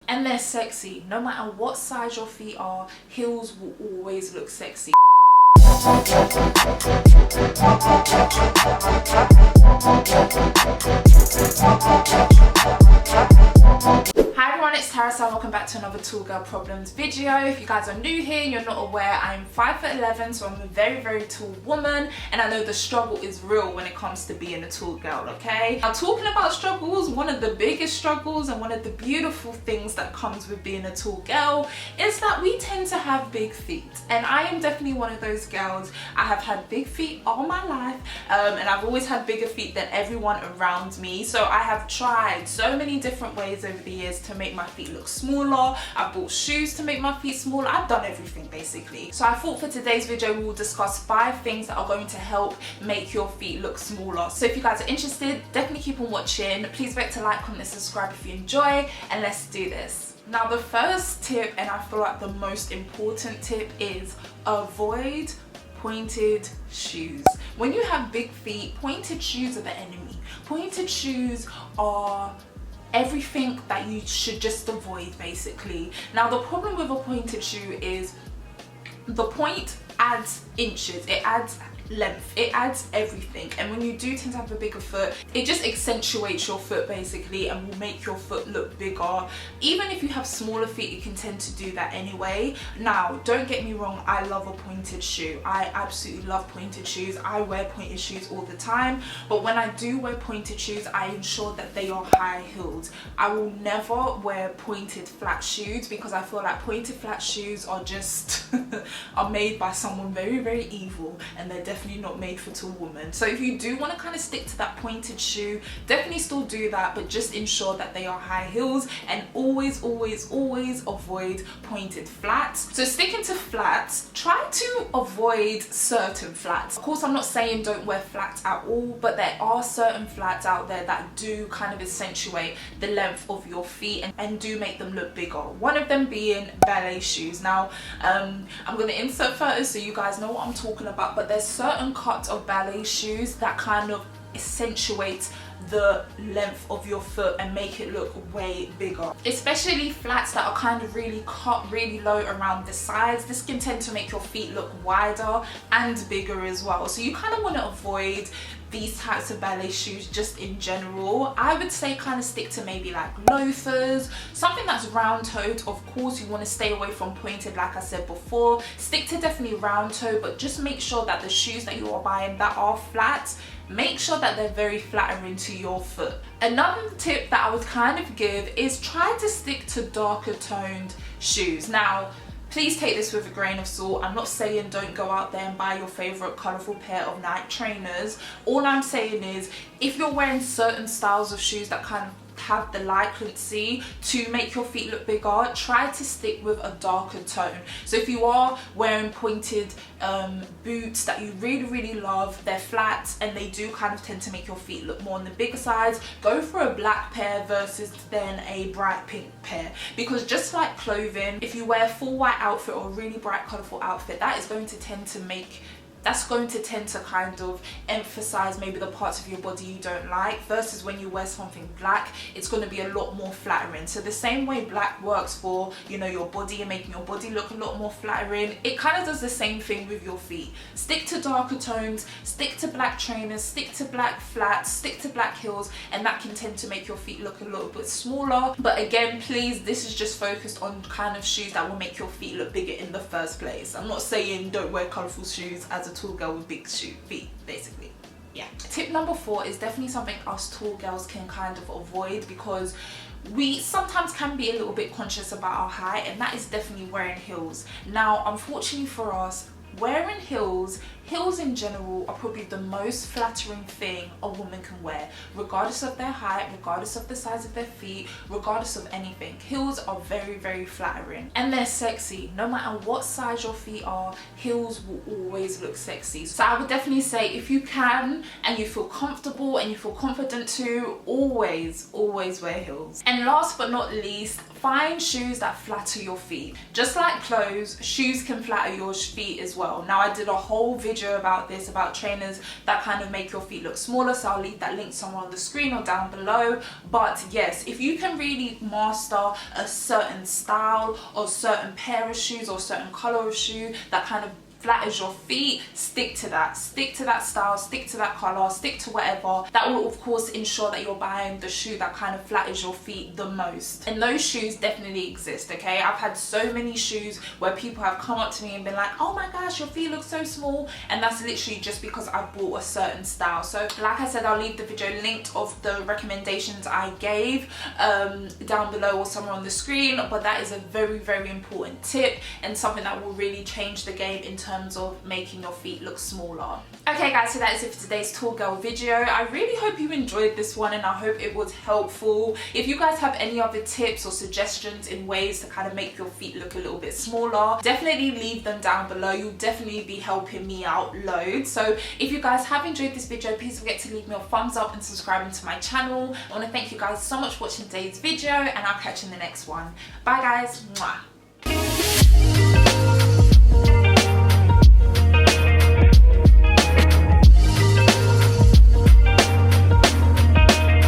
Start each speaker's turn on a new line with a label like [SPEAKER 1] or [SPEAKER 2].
[SPEAKER 1] and they're sexy. No matter what size your feet are, heels will always look sexy. Hi everyone, it's Tara and welcome back to another Tall Girl Problems video. If you guys are new here and you're not aware, I'm 5'11", so I'm a very tall woman, and I know the struggle is real when it comes to being a tall girl, okay? Now, talking about struggles, one of the biggest struggles and one of the beautiful things that comes with being a tall girl is that we tend to have big feet, and I am definitely one of those girls. I have had big feet all my life, and I've always had bigger feet than everyone around me, so I have tried so many different ways over the years to make my feet look smaller. I've bought shoes to make my feet smaller. I've done everything basically. So I thought for today's video we will discuss 5 things that are going to help make your feet look smaller. So if you guys are interested, definitely keep on watching. Please remember to like, comment and subscribe if you enjoy, and let's do this. Now the first tip, and I feel like the most important tip, is avoid pointed shoes. When you have big feet, pointed shoes are the enemy. Pointed shoes are everything that you should just avoid basically. Now the problem with a pointed shoe is the point adds inches, it adds length, it adds everything, and when you do tend to have a bigger foot, it just accentuates your foot basically and will make your foot look bigger. Even if you have smaller feet, you can tend to do that anyway. Now don't get me wrong, I love a pointed shoe. I absolutely love pointed shoes. I wear pointed shoes all the time, but when I do wear pointed shoes, I ensure that they are high heeled. I will never wear pointed flat shoes because I feel like pointed flat shoes are just are made by someone very evil, and they're definitely not made for tall women. So if you do want to kind of stick to that pointed shoe, definitely still do that, but just ensure that they are high heels, and always avoid pointed flats. So sticking to flats, try to avoid certain flats. Of course, I'm not saying don't wear flats at all, but there are certain flats out there that do kind of accentuate the length of your feet and do make them look bigger. One of them being ballet shoes. Now I'm going to insert photos so you guys know what I'm talking about, but there's certain cuts of ballet shoes that kind of accentuate the length of your foot and make it look way bigger, especially flats that are kind of really cut really low around the sides. This can tend to make your feet look wider and bigger as well, so you kind of want to avoid these types of ballet shoes just in general. I would say kind of stick to maybe like loafers, something that's round toed. Of course you want to stay away from pointed, like I said before. Stick to definitely round toe, but just make sure that the shoes that you are buying that are flat, make sure that they're very flattering to your foot. Another tip that I would kind of give is try to stick to darker toned shoes. Now please take this with a grain of salt. I'm not saying don't go out there and buy your favorite colorful pair of Nike trainers. All I'm saying is if you're wearing certain styles of shoes that kind of have the likency to make your feet look bigger, try to stick with a darker tone. So if you are wearing pointed boots that you really love, they're flat and they do kind of tend to make your feet look more on the bigger sides, go for a black pair versus then a bright pink pair, because just like clothing, if you wear a full white outfit or a really bright colorful outfit, that is going to tend to kind of emphasize maybe the parts of your body you don't like, versus when you wear something black, it's going to be a lot more flattering. So the same way black works for, you know, your body and making your body look a lot more flattering, it kind of does the same thing with your feet. Stick to darker tones, stick to black trainers, stick to black flats, stick to black heels, and that can tend to make your feet look a little bit smaller. But again, please, this is just focused on kind of shoes that will make your feet look bigger in the first place. I'm not saying don't wear colorful shoes as a tall girl with big feet basically. Yeah. Tip number 4 is definitely something us tall girls can kind of avoid, because we sometimes can be a little bit conscious about our height, and that is definitely wearing heels. Now unfortunately for us, wearing heels in general are probably the most flattering thing a woman can wear, regardless of their height, regardless of the size of their feet, regardless of anything. Heels are very flattering, and they're sexy. No matter what size your feet are, heels will always look sexy. So I would definitely say, if you can and you feel comfortable and you feel confident to, always wear heels. And last but not least, find shoes that flatter your feet. Just like clothes, shoes can flatter your feet as well. Now I did a whole video video about this, about trainers that kind of make your feet look smaller, so I'll leave that link somewhere on the screen or down below. But yes, if you can really master a certain style or certain pair of shoes or certain color of shoe that kind of flatters your feet, stick to that style, stick to that color, stick to whatever. That will of course ensure that you're buying the shoe that kind of flatters your feet the most, and those shoes definitely exist. Okay, I've had so many shoes where people have come up to me and been like, oh my gosh, your feet look so small, and that's literally just because I bought a certain style. So like I said, I'll leave the video linked of the recommendations I gave down below or somewhere on the screen, but that is a very, very important tip and something that will really change the game in terms of making your feet look smaller. Okay guys, so that is it for today's tall girl video. I really hope you enjoyed this one and I hope it was helpful. If you guys have any other tips or suggestions in ways to kind of make your feet look a little bit smaller, definitely leave them down below. You'll definitely be helping me out loads. So if you guys have enjoyed this video, please don't forget to leave me a thumbs up and subscribing to my channel. I want to thank you guys so much for watching today's video, and I'll catch you in the next one. Bye guys. Mwah.